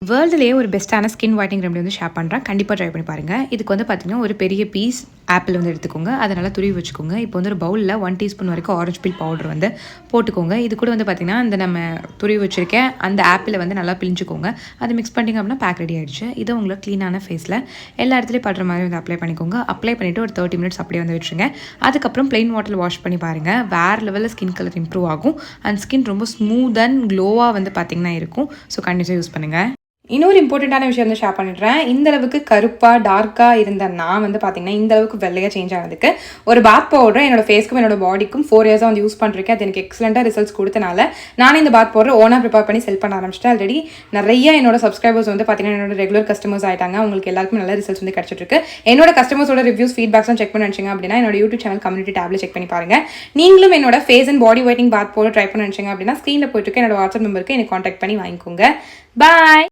வேர்ல்டுலேயே ஒரு பெஸ்ட்டான skin whitening remedy வந்து ஷேர் பண்ணுறேன். கண்டிப்பாக ட்ரை பண்ணி பாருங்கள். இதுக்கு வந்து பார்த்திங்கன்னா ஒரு பெரிய பீஸ் ஆப்பிள் வந்து எடுத்துக்கோங்க. அதை நல்லா துருவி வச்சுக்கோங்க. இப்போ வந்து ஒரு பவுலில் 1 டீஸ்பூன் வரைக்கும் ஆரஞ்சு பீல் பவுடர் வந்து போட்டுக்கோங்க. இது கூட வந்து பார்த்திங்கன்னா அந்த நம்ம துருவி வச்சுருக்கேன் அந்த ஆப்பிளை வந்து நல்லா பிழிஞ்சுக்கோங்க. அதை மிக்ஸ் பண்ணிங்க அப்படின்னா பேக் ரெடி ஆகிடுச்சு. இதை உங்களை க்ளீனான ஃபேஸில் எல்லா இடத்துலையும் படுற மாதிரி வந்து அப்ளை பண்ணிக்கோங்க. அப்ளை பண்ணிவிட்டு ஒரு 30 மினிட்ஸ் அப்படியே வந்து விட்டுருங்க. அதுக்கப்புறம் ப்ளைன் வாட்டரில் வாஷ் பண்ணி பாருங்கள். வேறு லெவலில் ஸ்கின் கலர் இம்ப்ரூவ் ஆகும். அண்ட் ஸ்கின் ரொம்ப ஸ்மூத் அண்ட் க்ளோவாக வந்து பார்த்திங்கன்னா இருக்கும். ஸோ கண்டிப்பாக யூஸ் பண்ணுங்கள். இன்னொரு இம்பார்ட்டண்ட்டான விஷயம் வந்து ஷேர் பண்ணிடுறேன். இந்த அளவுக்கு கருப்பாக டார்க்காக இருந்த நான் வந்து பார்த்தீங்கன்னா இந்த அளவுக்கு வெள்ளையாக சேஞ்ச் ஆனதுக்கு ஒரு பாத் பவுடர் என்னோட ஃபேஸ்க்கும் என்னோட பாடிக்கும் 4 இயர்ஸாக வந்து யூஸ் பண்ணிருக்கேன். அது எனக்கு எக்ஸலண்ட்டாக ரிசல்ட்ஸ் கொடுத்தனால நானே இந்த பாத் பவுடர் ஓனாக ப்ரிப்பேர் பண்ணி செல் பண்ண ஆரம்பிச்சிட்டேன். ஆல்ரெடி நிறைய என்னோட சப்ஸ்கிரைபர்ஸ் வந்து பார்த்தீங்கன்னா என்னோட ரெகுலர் கஸ்டமர்ஸ் ஆயிட்டாங்க. உங்களுக்கு எல்லாருக்கும் நல்ல ரிசல்ட்ஸ் வந்து கிடச்சிட்டு என்னோட கஸ்டமர்ஸோட ரிவ்யூஸ் ஃபீட்பேக்ஸ்லாம் செக் பண்ணி நினச்சிங்க அப்படின்னா என்னோட யூடியூப் சேனல் கம்யூனிட்டி டேப்ல செக் பண்ணி பாருங்க. நீங்களும் என்னோட face and body whitening bath powder try பண்ண நினச்சிங்க அப்படின்னா ஸ்க்ரீனில் போயிட்டு என்னோட வாட்ஸ்அப் நம்பருக்கு எனக்கு கான்டாக்ட் பண்ணி வாங்கிக்கோங்க. பாய்.